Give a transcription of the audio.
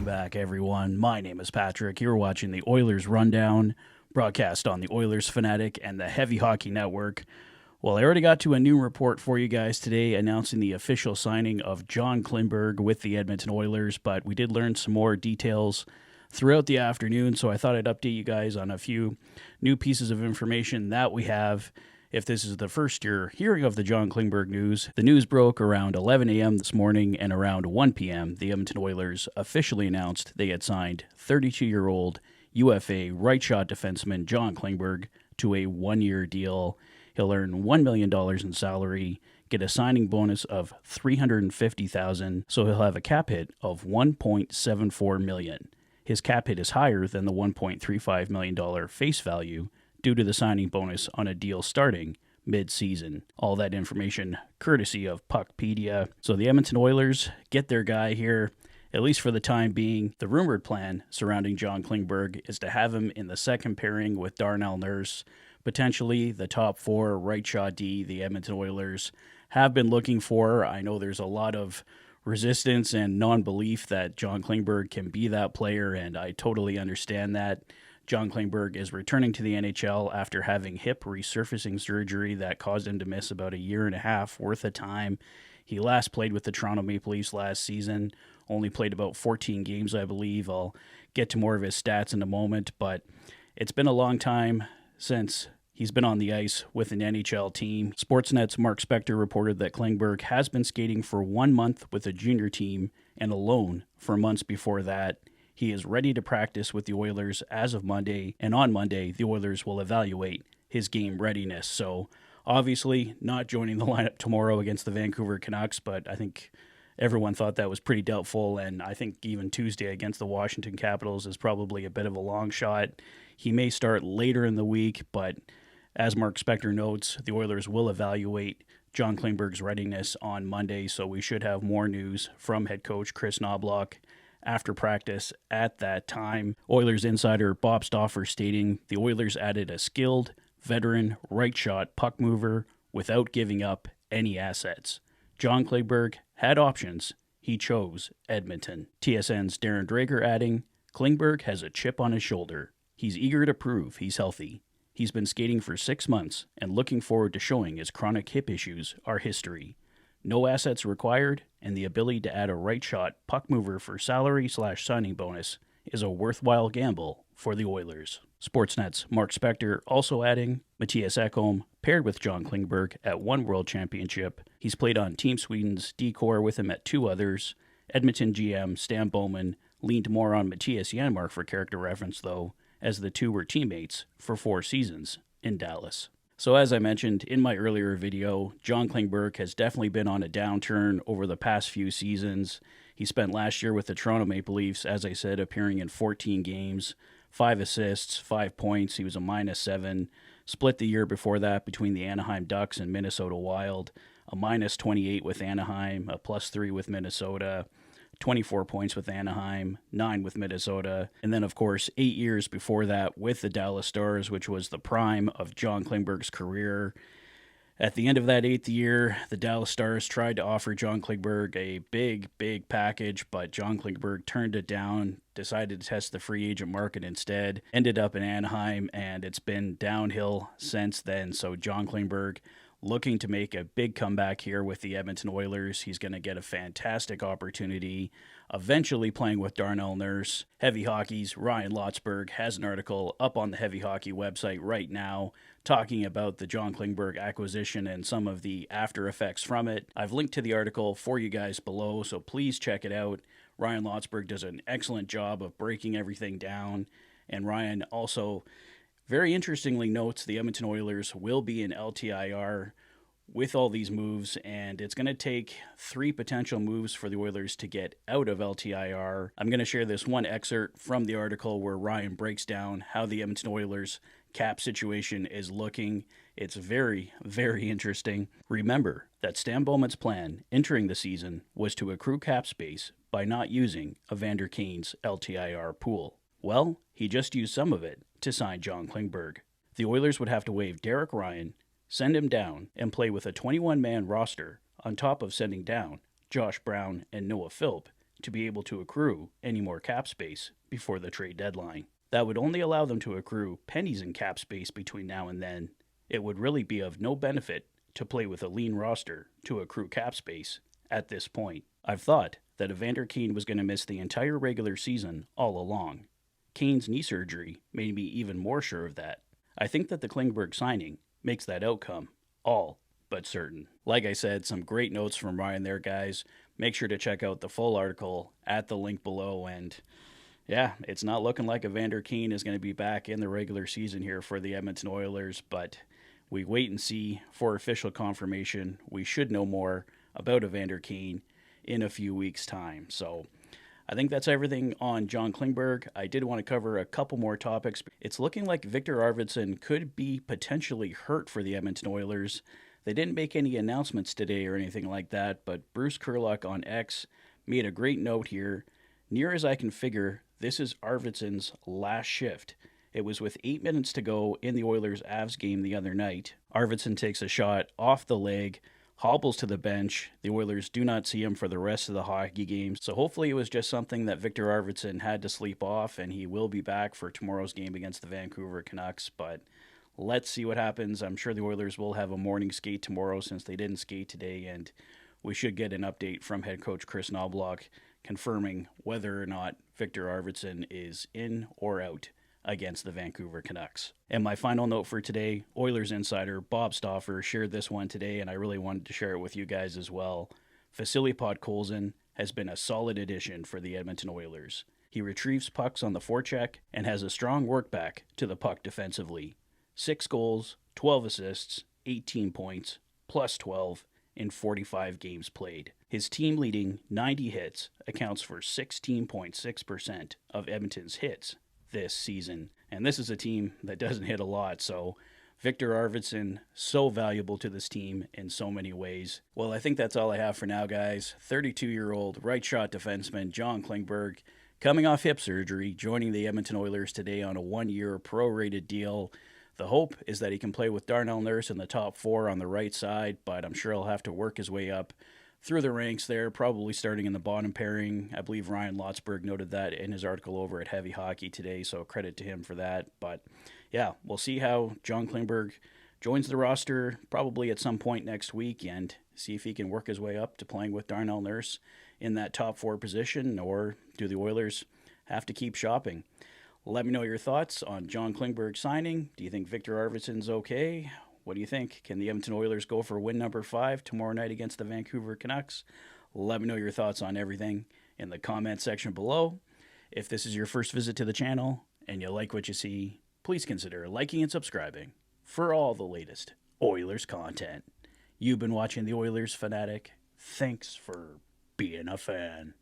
back, everyone. My name is Patrick. You're watching the Oilers Rundown, broadcast on the Oilers Fanatic and the Heavy Hockey Network. Well, I already got to a new report for you guys today announcing the official signing of John Klingberg with the Edmonton Oilers, but we did learn some more details throughout the afternoon, so I thought I'd update you guys on a few new pieces of information that we have. If this is the first you're hearing of the John Klingberg news, the news broke around 11 a.m. this morning, and around 1 p.m., the Edmonton Oilers officially announced they had signed 32-year-old UFA right-shot defenseman John Klingberg to a one-year deal. He'll earn $1 million in salary, get a signing bonus of $350,000, so he'll have a cap hit of $1.74 million. His cap hit is higher than the $1.35 million face value due to the signing bonus on a deal starting mid-season. All that information courtesy of Puckpedia. So the Edmonton Oilers get their guy here, at least for the time being. The rumored plan surrounding John Klingberg is to have him in the second pairing with Darnell Nurse, potentially the top four right-shot D the Edmonton Oilers have been looking for. I know there's a lot of resistance and non-belief that John Klingberg can be that player, and I totally understand that. John Klingberg is returning to the NHL after having hip resurfacing surgery that caused him to miss about a year and a half worth of time. He last played with the Toronto Maple Leafs last season, only played about 14 games, I believe. I'll get to more of his stats in a moment, but it's been a long time since he's been on the ice with an NHL team. Sportsnet's Mark Spector reported that Klingberg has been skating for 1 month with a junior team and alone for months before that. He is ready to practice with the Oilers as of Monday, and on Monday, the Oilers will evaluate his game readiness. So, obviously, not joining the lineup tomorrow against the Vancouver Canucks, but I think everyone thought that was pretty doubtful, and I think even Tuesday against the Washington Capitals is probably a bit of a long shot. He may start later in the week, but as Mark Spector notes, the Oilers will evaluate John Klingberg's readiness on Monday, so we should have more news from head coach Chris Knobloch after practice at that time. Oilers insider Bob Stauffer stating the Oilers added a skilled, veteran, right-shot puck mover without giving up any assets. John Klingberg had options. He chose Edmonton. TSN's Darren Drager adding, Klingberg has a chip on his shoulder. He's eager to prove he's healthy. He's been skating for 6 months and looking forward to showing his chronic hip issues are history. No assets required, and the ability to add a right-shot puck mover for salary/signing bonus is a worthwhile gamble for the Oilers. Sportsnet's Mark Spector also adding, Mattias Ekholm paired with John Klingberg at one World Championship. He's played on Team Sweden's D-Corps with him at two others. Edmonton GM Stan Bowman leaned more on Mattias Janmark for character reference, though, as the two were teammates for 4 seasons in Dallas. So as I mentioned in my earlier video, John Klingberg has definitely been on a downturn over the past few seasons. He spent last year with the Toronto Maple Leafs, as I said, appearing in 14 games, 5 assists, 5 points. He was a -7. Split the year before that between the Anaheim Ducks and Minnesota Wild, a -28 with Anaheim, a +3 with Minnesota, 24 points with Anaheim, 9 with Minnesota, and then, of course, 8 years before that with the Dallas Stars, which was the prime of John Klingberg's career. At the end of that 8th year, the Dallas Stars tried to offer John Klingberg a big package, but John Klingberg turned it down, decided to test the free agent market instead, ended up in Anaheim, and it's been downhill since then. So John Klingberg looking to make a big comeback here with the Edmonton Oilers. He's going to get a fantastic opportunity, eventually playing with Darnell Nurse. Heavy Hockey's Ryan Lotsberg has an article up on the Heavy Hockey website right now talking about the John Klingberg acquisition and some of the after effects from it. I've linked to the article for you guys below, so please check it out. Ryan Lotsberg does an excellent job of breaking everything down, and Ryan also very interestingly notes the Edmonton Oilers will be in LTIR with all these moves, and it's going to take 3 potential moves for the Oilers to get out of LTIR. I'm going to share this one excerpt from the article where Ryan breaks down how the Edmonton Oilers cap situation is looking. It's very interesting. Remember that Stan Bowman's plan entering the season was to accrue cap space by not using Evander Kane's LTIR pool. Well, he just used some of it to sign John Klingberg. The Oilers would have to waive Derek Ryan, send him down, and play with a 21-man roster on top of sending down Josh Brown and Noah Philp to be able to accrue any more cap space before the trade deadline. That would only allow them to accrue pennies in cap space between now and then. It would really be of no benefit to play with a lean roster to accrue cap space at this point. I've thought that Evander Kane was going to miss the entire regular season all along. Kane's knee surgery made me even more sure of that. I think that the Klingberg signing makes that outcome all but certain. Like I said, some great notes from Ryan there, guys. Make sure to check out the full article at the link below. And yeah, it's not looking like Evander Kane is going to be back in the regular season here for the Edmonton Oilers, but we wait and see for official confirmation. We should know more about Evander Kane in a few weeks' time. So I think that's everything on John Klingberg. I did want to cover a couple more topics. It's looking like Viktor Arvidsson could be potentially hurt for the Edmonton Oilers. They didn't make any announcements today or anything like that, but Bruce Kurlock on X made a great note here. Near as I can figure, this is Arvidsson's last shift. It was with 8 minutes to go in the Oilers-Avs game the other night. Arvidsson takes a shot off the leg, hobbles to the bench. The Oilers do not see him for the rest of the hockey game. So hopefully it was just something that Viktor Arvidsson had to sleep off, and he will be back for tomorrow's game against the Vancouver Canucks. But let's see what happens. I'm sure the Oilers will have a morning skate tomorrow since they didn't skate today, and we should get an update from head coach Chris Knobloch confirming whether or not Viktor Arvidsson is in or out against the Vancouver Canucks. And my final note for today, Oilers insider Bob Stauffer shared this one today, and I really wanted to share it with you guys as well. Vasily Podkolzin has been a solid addition for the Edmonton Oilers. He retrieves pucks on the forecheck and has a strong work back to the puck defensively. 6 goals, 12 assists, 18 points, plus 12 in 45 games played. His team-leading 90 hits accounts for 16.6% of Edmonton's hits this season. And this is a team that doesn't hit a lot, so Viktor Arvidsson, so valuable to this team in so many ways. Well, I think that's all I have for now, guys. 32-year-old right-shot defenseman John Klingberg, coming off hip surgery, joining the Edmonton Oilers today on a 1-year prorated deal. The hope is that he can play with Darnell Nurse in the top 4 on the right side, but I'm sure he'll have to work his way up through the ranks there, probably starting in the bottom pairing. I believe Ryan Lotsberg noted that in his article over at Heavy Hockey today, so credit to him for that. But yeah, we'll see how John Klingberg joins the roster probably at some point next week and see if he can work his way up to playing with Darnell Nurse in that top 4 position, or do the Oilers have to keep shopping? Let me know your thoughts on John Klingberg signing. Do you think Viktor Arvidsson's okay? What do you think? Can the Edmonton Oilers go for win number 5 tomorrow night against the Vancouver Canucks? Let me know your thoughts on everything in the comment section below. If this is your first visit to the channel and you like what you see, please consider liking and subscribing for all the latest Oilers content. You've been watching the Oilers Fanatic. Thanks for being a fan.